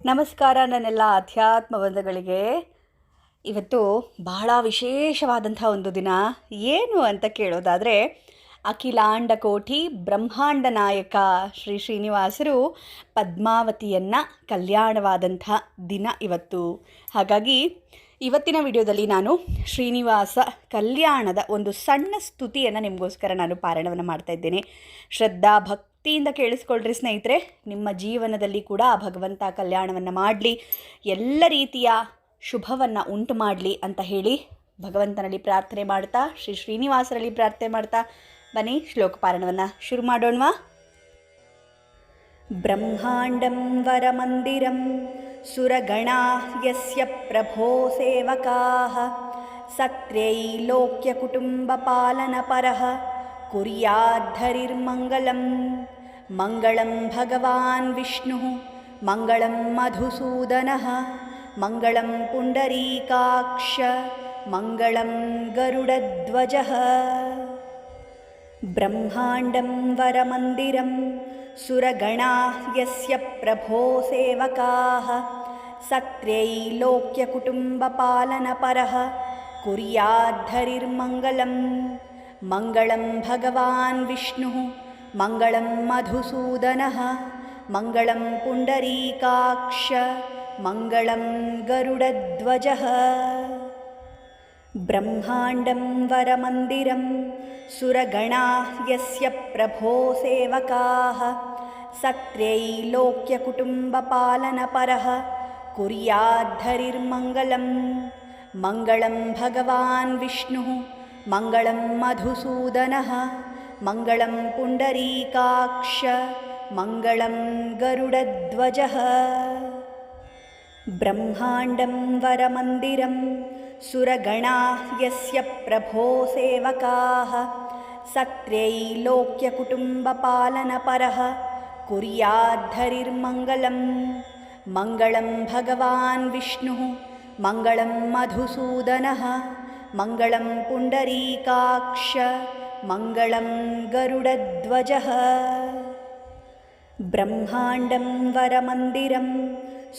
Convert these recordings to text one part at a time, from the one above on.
ನಮಸ್ಕಾರ ನನ್ನೆಲ್ಲ ಅಧ್ಯಾತ್ಮ ಬಂಧುಗಳಿಗೆ. ಇವತ್ತು ಬಹಳ ವಿಶೇಷವಾದಂಥ ಒಂದು ದಿನ. ಏನು ಅಂತ ಕೇಳೋದಾದರೆ, ಅಖಿಲಾಂಡ ಕೋಟಿ ಬ್ರಹ್ಮಾಂಡ ನಾಯಕ ಶ್ರೀ ಶ್ರೀನಿವಾಸರು ಪದ್ಮಾವತಿಯನ್ನು ಕಲ್ಯಾಣವಾದಂಥ ದಿನ ಇವತ್ತು. ಹಾಗಾಗಿ ಇವತ್ತಿನ ವಿಡಿಯೋದಲ್ಲಿ ನಾನು ಶ್ರೀನಿವಾಸ ಕಲ್ಯಾಣದ ಒಂದು ಸಣ್ಣ ಸ್ತುತಿಯನ್ನು ನಿಮಗೋಸ್ಕರ ನಾನು ಪಾರಾಯಣವನ್ನು ಮಾಡ್ತಾ ಇದ್ದೇನೆ. ಶ್ರದ್ಧಾ ಭಕ್ತಿಯಿಂದ ಕೇಳಿಸ್ಕೊಳ್ರಿ ಸ್ನೇಹಿತರೆ. ನಿಮ್ಮ ಜೀವನದಲ್ಲಿ ಕೂಡ ಆ ಭಗವಂತ ಕಲ್ಯಾಣವನ್ನು ಮಾಡಲಿ, ಎಲ್ಲ ರೀತಿಯ ಶುಭವನ್ನು ಉಂಟು ಮಾಡಲಿ ಅಂತ ಹೇಳಿ ಭಗವಂತನಲ್ಲಿ ಪ್ರಾರ್ಥನೆ ಮಾಡ್ತಾ, ಶ್ರೀ ಶ್ರೀನಿವಾಸರಲ್ಲಿ ಪ್ರಾರ್ಥನೆ ಮಾಡ್ತಾ ಬನ್ನಿ ಶ್ಲೋಕ ಪಾರಾಯಣವನ್ನು ಶುರು ಮಾಡೋಣವಾ. ಬ್ರಹ್ಮಾಂಡಂ ವರಮಂದಿರಂ ಸುರಗಣಾ ಯಸ್ಯ ಪ್ರಭೋ ಸೇವಕಾಃ ಸತ್ರೈಲೋಕ್ಯಕುಟುಂಬಪಾಲನಪರಃ ಕುರ್ಯಾದ್ಧರಿರ್ಮಂಗಲಂ. ಮಂಗಳಂ ಭಗವಾನ್ ವಿಷ್ಣುಃ ಮಂಗಳಂ ಮಧುಸೂದನಃ ಮಂಗಳಂ ಪುಂಡರೀಕಾಕ್ಷ ಮಂಗಳಂ ಗರುಡಧ್ವಜಃ. ಬ್ರಹ್ಮಾಂಡಂ ವರಮಂದಿರಂ ಸುರಗಣಾ ಯಸ್ಯ ಪ್ರಭೋ ಸೇವಕಾಃ ಸತ್ರೈಲೋಕ್ಯಕುಟುಂಬಪಾಲನಪರಃ ಕುರ್ಯಾದ್ಧರಿರ್ಮಂಗಲಂ. ಮಂಗಳಂ ಭಗವಾನ್ ವಿಷ್ಣುಃ ಮಂಗಳಂ ಮಧುಸೂದನಃ ಮಂಗಳಂ ಪುಂಡರೀಕಾಕ್ಷ ಮಂಗಳಂ ಗರುಡಧ್ವಜಃ. ಬ್ರಹ್ಮಾಂಡಂ ವರಮಂದಿರಂ ಸುರಗಣಾ ಯಸ್ಯ ಪ್ರಭೋ ಸೇವಕಾಃ ಸತ್ರೈಲೋಕ್ಯಕುಟುಂಬಪಾಲನಪರಃ ಕುರ್ಯಾದ್ಧರಿರ್ಮಂಗಲಂ. ಮಂಗಳಂ ಭಗವಾನ್ ವಿಷ್ಣುಃ ಮಂಗಳಂ ಮಧುಸೂದನಃ ಮಂಗಳಂ ಪುಂಡರೀಕಾಕ್ಷ ಮಂಗಳಂ ಗರುಡಧ್ವಜಃ. ಬ್ರಹ್ಮಾಂಡಂ ವರಮಂದಿರಂ ಸುರಗಣಾ ಯಸ್ಯ ಪ್ರಭೋ ಸೇವಕಾಃ ಸತ್ರೈಲೋಕ್ಯಕುಟುಂಬಪಾಲನಪರಃ ಕುರ್ಯಾದ್ಧರಿರ್ಮಂಗಲಂ. ಮಂಗಳಂ ಭಗವಾನ್ ವಿಷ್ಣುಃ ಮಂಗಳಂ ಮಧುಸೂದನಃ ಮಂಗಳಂ ಪುಂಡರೀಕಾಕ್ಷ ಮಂಗಳಂ ಗರುಡಧ್ವಜಃ. ಬ್ರಹ್ಮಾಂಡಂ ವರಮಂದಿರಂ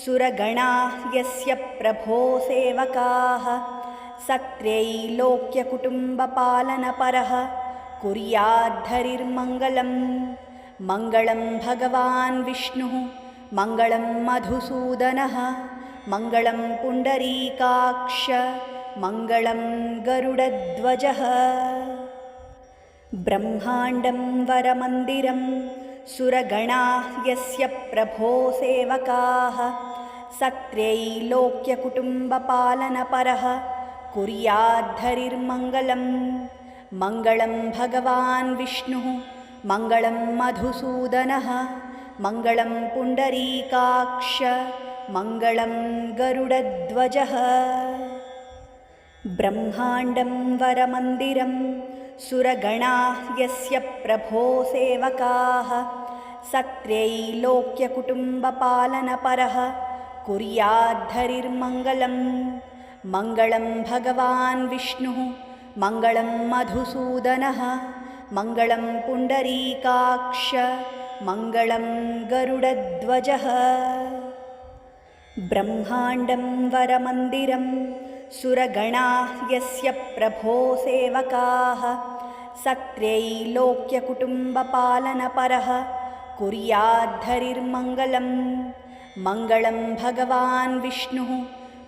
ಸುರಗಣಾ ಯಸ್ಯ ಪ್ರಭೋ ಸೇವಕಾಃ ಸತ್ರೈಲೋಕ್ಯಕುಟುಂಬಪಾಲನಪರಃ ಕುರ್ಯಾದ್ಧರಿರ್ಮಂಗಲಂ. ಮಂಗಳಂ ಭಗವಾನ್ ವಿಷ್ಣುಃ ಮಂಗಳಂ ಮಧುಸೂದನಃ ಮಂಗಳಂ ಪುಂಡರೀಕಾಕ್ಷ ಮಂಗಳಂ ಗರುಡಧ್ವಜಃ. ಬ್ರಹ್ಮಾಂಡಂ ವರಮಂದಿರಂ ಸುರಗಣಾ ಯಸ್ಯ ಪ್ರಭೋ ಸೇವಕಾಃ ಸತ್ರೈಲೋಕ್ಯಕುಟುಂಬಪಾಲನಪರಃ ಕುರ್ಯಾದ್ಧರಿರ್ಮಂಗಲಂ. ಮಂಗಳಂ ಭಗವಾನ್ ವಿಷ್ಣುಃ ಮಂಗಳಂ ಮಧುಸೂದನಃ ಮಂಗಳಂ ಪುಂಡರೀಕಾಕ್ಷ ಮಂಗಳಂ ಗರುಡಧ್ವಜಃ. ಬ್ರಹ್ಮಾಂಡಂ ವರಮಂದಿರಂ ಸುರಗಣಾ ಯಸ್ಯ ಪ್ರಭೋ ಸೇವಕಾಃ ಸತ್ರೈಲೋಕ್ಯಕುಟುಂಬಪಾಲನಪರಃ ಕುರ್ಯಾದ್ಧರಿರ್ಮಂಗಲಂ. ಮಂಗಳಂ ಭಗವಾನ್ ವಿಷ್ಣುಃ ಮಂಗಳಂ ಮಧುಸೂದನಃ ಮಂಗಳಂ ಪುಂಡರೀಕಾಕ್ಷ ಮಂಗಳಂ ಗರುಡಧ್ವಜಃ. ಬ್ರಹ್ಮಾಂಡಂ ವರಮಂದಿರಂ ಸುರಗಣಾ ಯಸ್ಯ ಪ್ರಭೋ ಸೇವಕಾಃ ಸತ್ರೈಲೋಕ್ಯಕುಟುಂಬಪಾಲನಪರಃ ಕುರ್ಯಾದ್ಧರಿರ್ಮಂಗಲಂ. ಮಂಗಳಂ ಭಗವಾನ್ ವಿಷ್ಣುಃ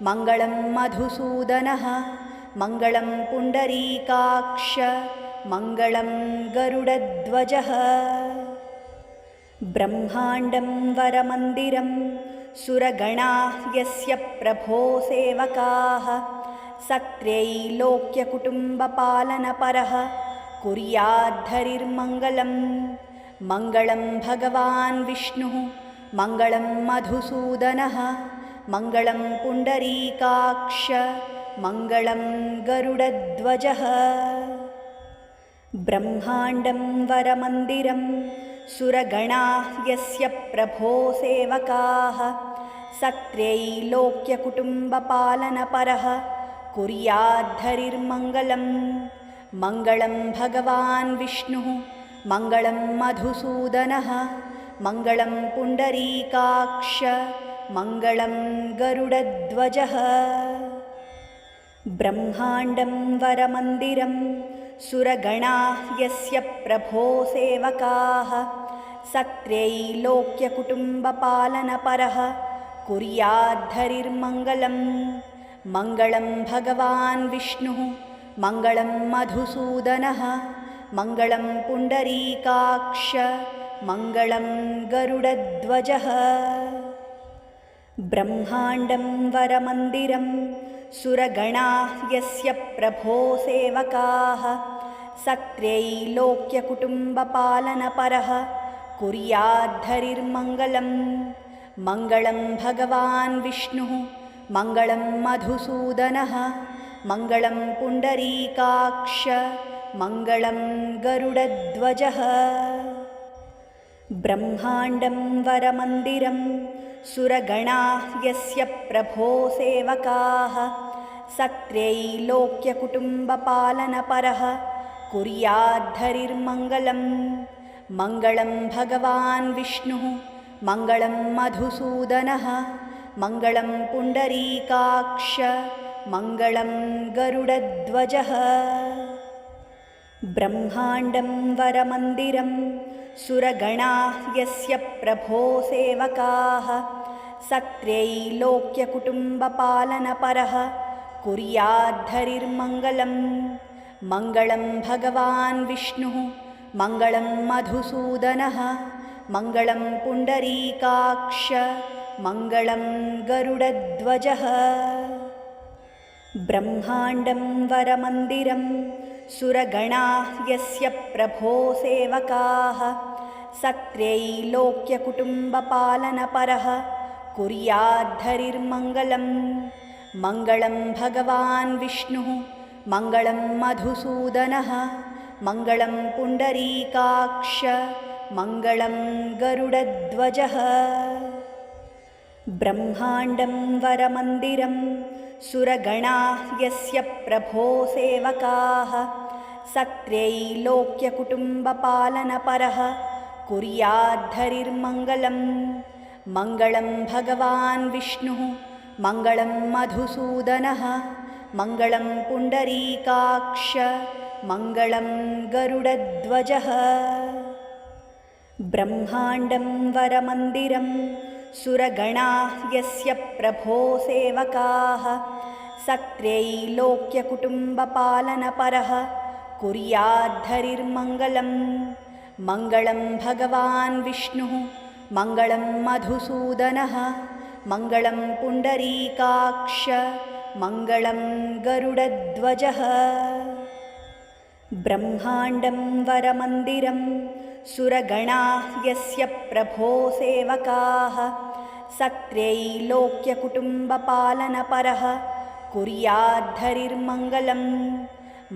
ಮಂಗಳಂ ಮಧುಸೂದನಃ ಮಂಗಳಂ ಪುಂಡರೀಕಾಕ್ಷ ಮಂಗಳಂ ಗರುಡಧ್ವಜಃ. ಬ್ರಹ್ಮಾಂಡಂ ವರಮಂದಿರಂ ಸುರಗಣಾ ಯಸ್ಯ ಪ್ರಭೋ ಸೇವಕಾಃ ಸತ್ರೈಲೋಕ್ಯಕುಟುಂಬಪಾಲನಪರಃ ಕುರ್ಯಾದ್ಧರಿರ್ಮಂಗಲಂ. ಮಂಗಳಂ ಭಗವಾನ್ ವಿಷ್ಣುಃ ಮಂಗಳಂ ಮಧುಸೂದನಃ ಮಂಗಳಂ ಪುಂಡರೀಕಾಕ್ಷ ಮಂಗಳಂ ಗರುಡಧ್ವಜಃ. ಬ್ರಹ್ಮಾಂಡಂ ವರಮಂದಿರಂ ಸುರಗಣಾ ಯಸ್ಯ ಪ್ರಭೋ ಸೇವಕಾಃ ಸತ್ರೈಲೋಕ್ಯಕುಟುಂಬಪಾಲನಪರಃ ಕುರ್ಯಾದ್ಧರಿರ್ಮಂಗಲಂ. ಮಂಗಳಂ ಭಗವಾನ್ ವಿಷ್ಣುಃ ಮಂಗಳಂ ಮಧುಸೂದನಃ ಮಂಗಳಂ ಪುಂಡರೀಕಾಕ್ಷ मङ्गलं गरुडध्वजः ब्रह्माण्डं वरमन्दिरं सुरगणाः यस्य प्रभो सेवकाः सत्रैलोक्यकुटुम्बपालनपरः कुर्याद्धरिर्मङ्गलं मङ्गलं भगवान् विष्णुः मङ्गलं मधुसूदनः मङ्गलं पुण्डरीकाक्ष मङ्गलं गरुडध्वजः ब्रह्माण्डं वरमन्दिरं सुरगणाः यस्य प्रभो सेवकाः सत्रैलोक्यकुटुम्बपालनपरः कुर्याद्धरिर्मङ्गलं मङ्गलं भगवान् विष्णुः मङ्गलं मधुसूदनः मङ्गलं पुण्डरीकाक्ष मङ्गलं गरुडध्वजः ब्रह्माण्डं वरमन्दिरं सुरगणाः यस्य प्रभो सेवकाः सत्रैलोक्यकुटुम्बपालनपरः कुर्याद्धरिर्मङ्गलं मङ्गलं भगवान् विष्णुः मङ्गलं मधुसूदनः मङ्गलं पुण्डरीकाक्ष मङ्गलं गरुडध्वजः ब्रह्माण्डं वरमन्दिरं सुरगणाः यस्य प्रभो सेवकाः सत्रैलोक्यकुटुम्बपालनपरः कुर्याद्धरिर्मङ्गलं मङ्गलं भगवान् विष्णुः मङ्गलं मधुसूदनः मङ्गलं पुण्डरीकाक्ष मङ्गलं गरुडध्वजः ब्रह्माण्डं वरमन्दिरं सुरगणाः यस्य प्रभो सेवकाः सत्रैलोक्यकुटुम्बपालनपरः कुर्याद्धरिर्मङ्गलं मङ्गलं भगवान् विष्णुः मङ्गलं मधुसूदनः मङ्गलं पुण्डरीकाक्ष मङ्गलं गरुडध्वजः ब्रह्माण्डं वरमन्दिरं सुरगणाः यस्य प्रभो सेवकाः सत्रैलोक्यकुटुम्बपालनपरः कुर्याद्धरिर्मङ्गलं मङ्गलं भगवान् विष्णुः मङ्गलं मधुसूदनः मङ्गलं पुण्डरीकाक्ष मङ्गलं गरुडध्वजः ब्रह्माण्डं वरमन्दिरं सुरगणाः यस्य प्रभो सेवकाः सत्रैलोक्यकुटुम्बपालनपरः कुर्याद्धरिर्मङ्गलं मङ्गलं भगवान् विष्णुः मङ्गलं मधुसूदनः मङ्गलं पुण्डरीकाक्ष मङ्गलं गरुडध्वजः ब्रह्माण्डं वरमन्दिरं सुरगणाः यस्य प्रभो सेवकाः सत्रैलोक्यकुटुम्बपालनपरः कुर्याद्धरिर्मङ्गलं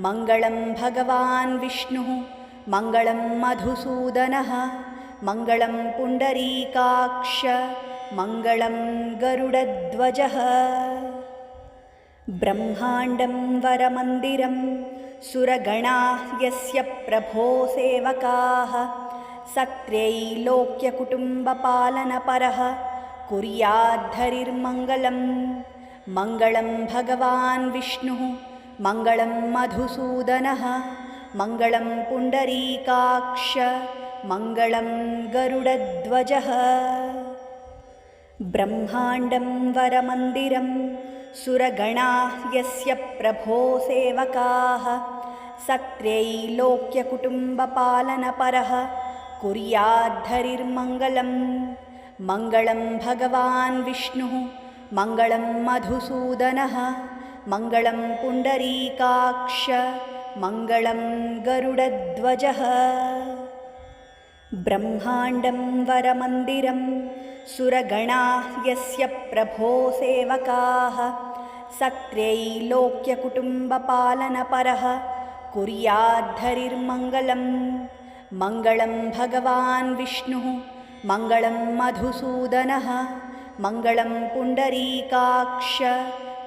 मङ्गलं भगवान् विष्णुः मङ्गलं मधुसूदनः मङ्गलं पुण्डरीकाक्ष मङ्गलं गरुडध्वजः ब्रह्माण्डं वरमन्दिरं सुरगणाः यस्य प्रभो सेवकाः सत्रैलोक्यकुटुम्बपालनपरः कुर्याद्धरिर्मङ्गलं मङ्गलं भगवान् विष्णुः मङ्गलं मधुसूदनः मङ्गलं पुण्डरीकाक्ष मङ्गलं गरुडध्वजः ब्रह्माण्डं वरमन्दिरं सुरगणाः यस्य प्रभो सेवकाः सत्रैलोक्यकुटुम्बपालनपरः कुर्याद्धरिर्मङ्गलं मङ्गलं भगवान् विष्णुः मङ्गलं मधुसूदनः मङ्गलं पुण्डरीकाक्ष मङ्गलं गरुडध्वजः ब्रह्माण्डं वरमन्दिरं सुरगणाः यस्य प्रभो सेवकाः सत्रैलोक्यकुटुम्बपालनपरः कुर्याद्धरिर्मङ्गलं मङ्गलं भगवान् विष्णुः मङ्गलं मधुसूदनः मङ्गलं पुण्डरीकाक्ष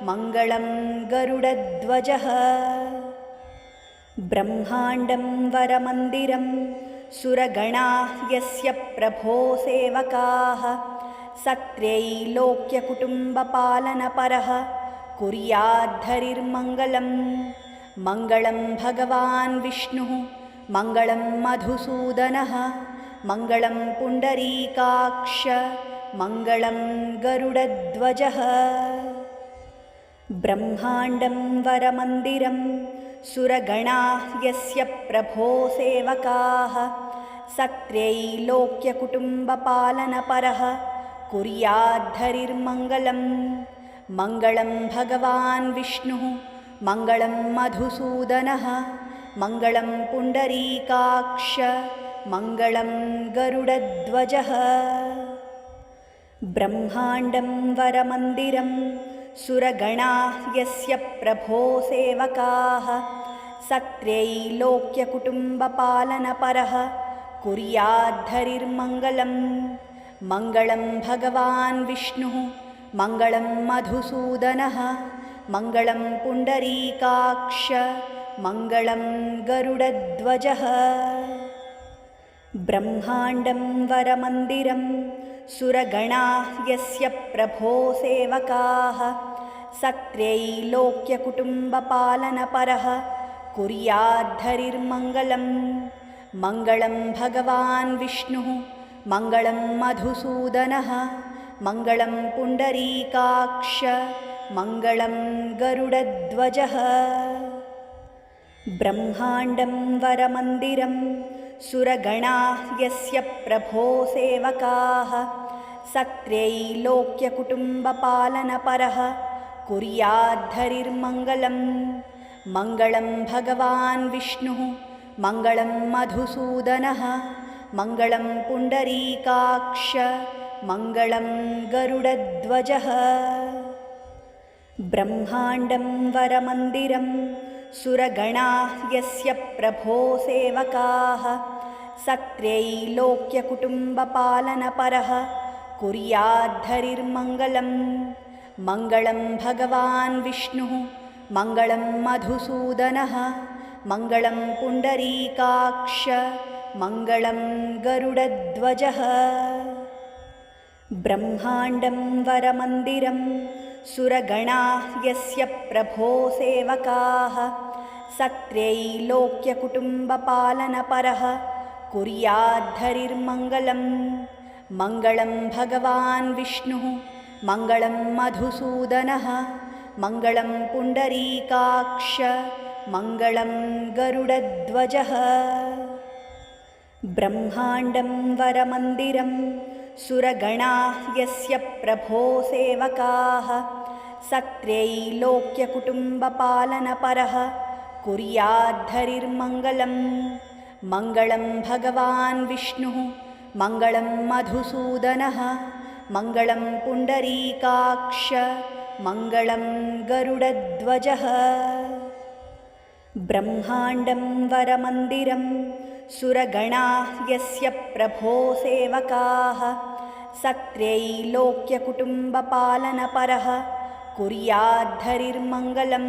मङ्गलं गरुडध्वजः ब्रह्माण्डं वरमन्दिरं सुरगणाः यस्य प्रभो सेवकाः सत्रैलोक्यकुटुम्बपालनपरः कुर्याद्धरिर्मङ्गलं मङ्गलं भगवान् विष्णुः मङ्गलं मधुसूदनः मङ्गलं पुण्डरीकाक्ष मङ्गलं गरुडध्वजः। ब्रह्माण्डं वरमन्दिरं सुरगणाः यस्य प्रभो सेवकाः सत्रैलोक्यकुटुम्बपालनपरः कुर्याद्धरिर्मङ्गलं मङ्गलं भगवान् विष्णुः मङ्गलं मधुसूदनः मङ्गलं पुण्डरीकाक्ष मङ्गलं गरुडध्वजः। ब्रह्माण्डं वरमन्दिरं सुरगणाः यस्य प्रभो सेवकाः सत्रैलोक्यकुटुम्बपालनपरः कुर्याद्धरिर्मङ्गलं मङ्गलं भगवान् विष्णुः मङ्गलं मधुसूदनः मङ्गलं पुण्डरीकाक्ष मङ्गलं गरुडध्वजः। ब्रह्माण्डं वरमन्दिरं सुरगणाः यस्य प्रभो सेवकाः सत्रैलोक्यकुटुम्बपालनपरः कुर्याद्धरिर्मङ्गलं मङ्गलं भगवान् विष्णुः मङ्गलं मधुसूदनः मङ्गलं पुण्डरीकाक्ष मङ्गलं गरुडध्वजः। ब्रह्माण्डं वरमन्दिरं सुरगणाः यस्य प्रभो सेवकाः सत्रैलोक्यकुटुम्बपालनपरः कुर्याद्धरिर्मङ्गलं मङ्गलं भगवान् विष्णुः मङ्गलं मधुसूदनः मङ्गलं पुण्डरीकाक्ष मङ्गलं गरुडध्वजः। ब्रह्माण्डं वरमन्दिरं सुरगणाः यस्य प्रभो सेवकाः सत्रैलोक्यकुटुम्बपालनपरः कुर्याद्धरिर्मङ्गलं मङ्गलं भगवान् विष्णुः मङ्गलं मधुसूदनः मङ्गलं पुण्डरीकाक्ष मङ्गलं गरुडध्वजः। ब्रह्माण्डं वरमन्दिरं सुरगणाः यस्य प्रभो सेवकाः सत्रैलोक्यकुटुम्बपालनपरः कुर्याद्धरिर्मङ्गलं मङ्गलं भगवान् विष्णुः मङ्गलं मधुसूदनः मङ्गलं पुण्डरीकाक्ष मङ्गलं गरुडध्वजः। ब्रह्माण्डं वरमन्दिरं सुरगणाः यस्य प्रभो सेवकाः सत्रैलोक्यकुटुम्बपालनपरः कुर्याद्धरिर्मङ्गलं मङ्गलं भगवान् विष्णुः मङ्गलं मधुसूदनः मङ्गलं पुण्डरीकाक्ष मङ्गलं गरुडध्वजः। ब्रह्माण्डं वरमन्दिरं सुरगणाः यस्य प्रभो सेवकाः सत्रैलोक्यकुटुम्बपालनपरः कुर्याद्धरिर्मङ्गलं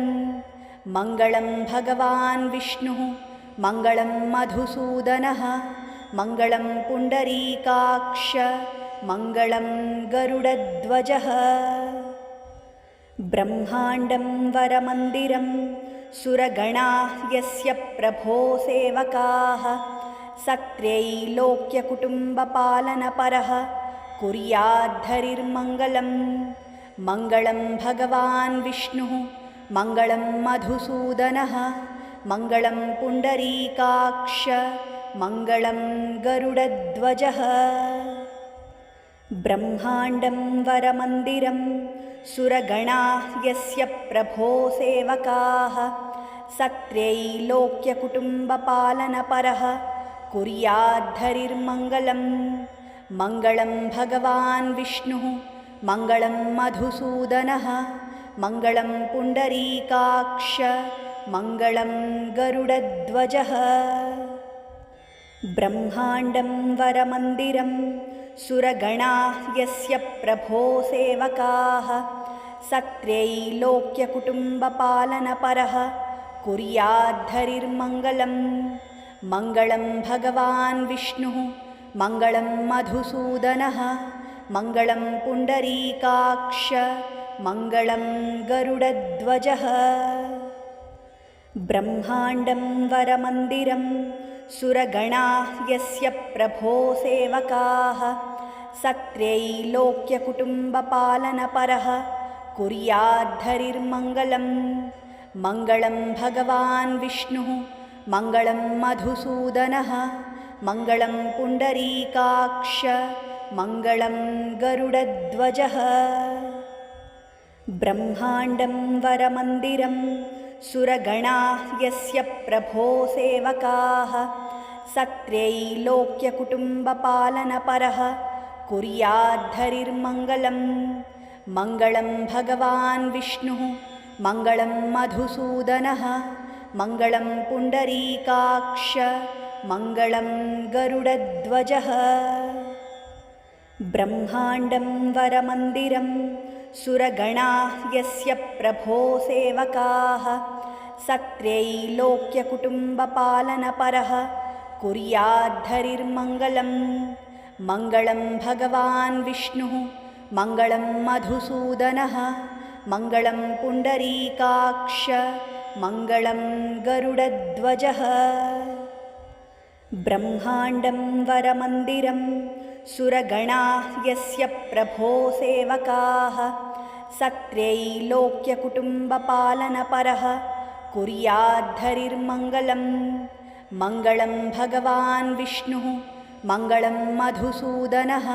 मङ्गलं भगवान् विष्णुः मङ्गलं मधुसूदनः मङ्गलं पुण्डरीकाक्ष मङ्गलं गरुडध्वजः। ब्रह्माण्डं वरमन्दिरं सुरगणाः यस्य प्रभो सेवकाः सत्रैलोक्यकुटुम्बपालनपरः कुर्याद्धरिर्मङ्गलं मङ्गलं भगवान् विष्णुः मङ्गलं मधुसूदनः मङ्गलं पुण्डरीकाक्ष मङ्गलं गरुडध्वजः। ब्रह्माण्डं वरमन्दिरं सुरगणाः यस्य प्रभो सेवकाः सत्रैलोक्यकुटुम्बपालनपरः कुर्याद्धरिर्मङ्गलं मङ्गलं भगवान् विष्णुः मङ्गलं मधुसूदनः मङ्गलं पुण्डरीकाक्ष मङ्गलं गरुडध्वजः। ब्रह्माण्डं वरमन्दिरं सुरगणाः यस्य प्रभो सेवकाः सत्रैलोक्यकुटुम्बपालनपरः कुर्याद्धरिर्मङ्गलं मङ्गलं भगवान् विष्णुः मङ्गलं मधुसूदनः मङ्गलं पुण्डरीकाक्ष मङ्गलं गरुडध्वजः। ब्रह्माण्डं वरमन्दिरं सुरगणाः यस्य प्रभो सेवकाः सत्रैलोक्यकुटुम्बपालनपरः कुर्याद्धरिर्मङ्गलं। मङ्गलं भगवान् विष्णुः मङ्गलं मधुसूदनः मङ्गलं पुण्डरीकाक्ष मङ्गलं गरुडध्वजः। ब्रह्माण्डं वरमन्दिरं सुरगणाः यस्य प्रभो सेवकाः सत्रैलोक्यकुटुम्बपालनपरः कुर्याद्धरिर्मङ्गलं। मङ्गलं भगवान् विष्णुः मङ्गलं मधुसूदनः मङ्गलं पुण्डरीकाक्ष मङ्गलं गरुडध्वजः। ब्रह्माण्डं वरमन्दिरं सुरगणाः यस्य प्रभो सेवकाः सत्रैलोक्यकुटुम्बपालनपरः कुर्याद्धरिर्मङ्गलं। मङ्गलं भगवान् विष्णुः मङ्गलं मधुसूदनः मङ्गलं पुण्डरीकाक्ष मङ्गलं गरुडध्वजः। ब्रह्माण्डं वरमन्दिरं सुरगणाः यस्य प्रभो सेवकाः सत्रैलोक्यकुटुम्बपालनपरः कुर्याद्धरिर्मङ्गलं। मङ्गलं भगवान् विष्णुः मङ्गलं मधुसूदनः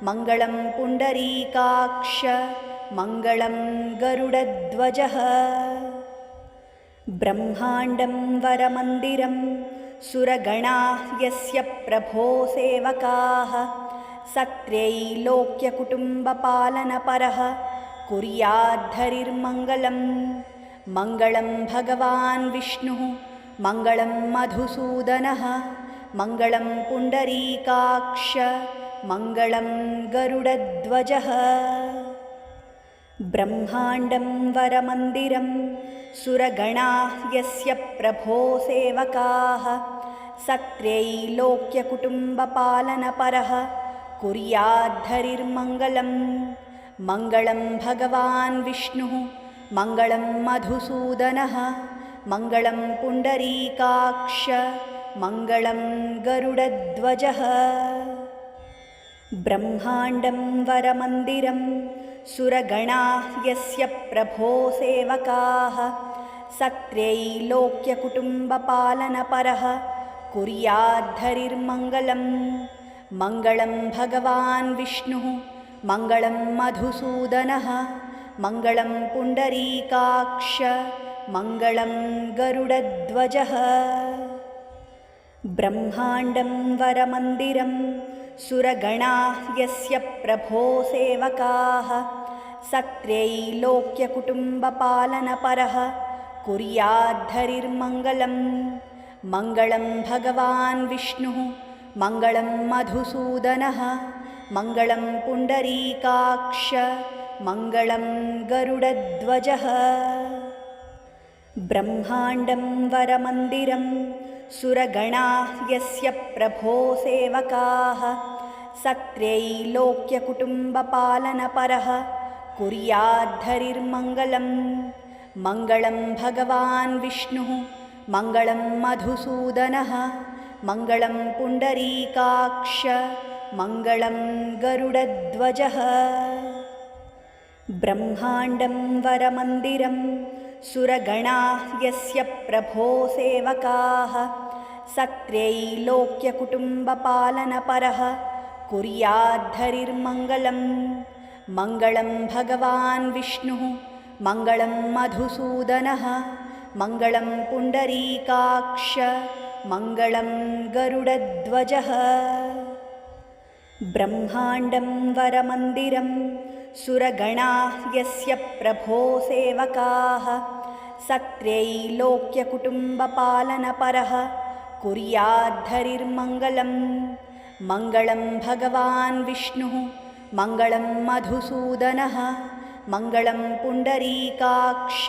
मङ्गलं पुण्डरीकाक्ष मङ्गलं गरुडध्वजः। ब्रह्माण्डं वरमन्दिरं सुरगणाः यस्य प्रभो सेवकाः सत्रैलोक्यकुटुम्बपालनपरः कुर्याद्धरिर्मङ्गलं। मङ्गलं भगवान् विष्णुः मङ्गलं मधुसूदनः मङ्गलं पुण्डरीकाक्ष मङ्गलं गरुडध्वजः। ब्रह्माण्डं वरमन्दिरं सुरगणाः यस्य प्रभो सेवकाः सत्रैलोक्यकुटुम्बपालनपरः कुर्याद्धरिर्मङ्गलं। मङ्गलं भगवान् विष्णुः मङ्गलं मधुसूदनः मङ्गलं पुण्डरीकाक्ष मङ्गलं गरुडध्वजः। ब्रह्माण्डं वरमन्दिरं सुरगणाः यस्य प्रभो सेवकाः सत्रैलोक्यकुटुम्बपालनपरः कुर्याद्धरिर्मङ्गलं। मङ्गलं भगवान् विष्णुः मङ्गलं मधुसूदनः मङ्गलं पुण्डरीकाक्ष मङ्गलं गरुडध्वजः। ब्रह्माण्डं वरमन्दिरं सुरगणाः यस्य प्रभो सेवकाः सत्रैलोक्यकुटुम्बपालनपरः कुर्याद्धरिर्मङ्गलं। मङ्गलं भगवान् विष्णुः मङ्गलं मधुसूदनः मङ्गलं पुण्डरीकाक्ष मङ्गलं गरुडध्वजः। ब्रह्माण्डं वरमन्दिरं सुरगणाः यस्य प्रभो सेवकाः सत्रैलोक्यकुटुम्बपालनपरः कुर्याद्धरिर्मङ्गलं। मङ्गलं भगवान् विष्णुः मङ्गलं मधुसूदनः मङ्गलं पुण्डरीकाक्ष मङ्गलं गरुडध्वजः। ब्रह्माण्डं वरमन्दिरं सुरगणाः यस्य प्रभो सेवकाः सत्रैलोक्यकुटुम्बपालनपरः कुर्याद्धरिर्मङ्गलं। मङ्गलं भगवान् विष्णुः मङ्गलं मधुसूदनः मङ्गलं पुण्डरीकाक्ष मङ्गलं गरुडध्वजः। ब्रह्माण्डं वरमन्दिरं सुरगणाः यस्य प्रभो सेवकाः सत्रैलोक्यकुटुम्बपालनपरः कुर्याद्धरिर्मङ्गलं। मङ्गलं भगवान् विष्णुः मङ्गलं मधुसूदनः मङ्गलं पुण्डरीकाक्ष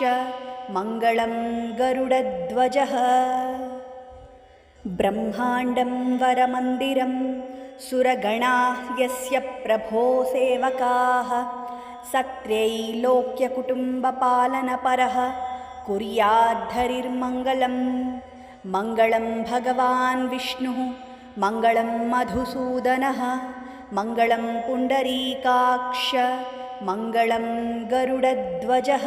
मङ्गलं गरुडध्वजः। ब्रह्माण्डं वरमन्दिरं सुरगणा यस्य प्रभो सेवकाः सत्रैलोक्यकुटुम्बपालनपरः कुर्याद्धरिर्मङ्गलम् मङ्गलं भगवान् विष्णुः मङ्गलं मधुसूदनः मङ्गलं पुण्डरीकाक्ष मङ्गलं गरुडध्वजः।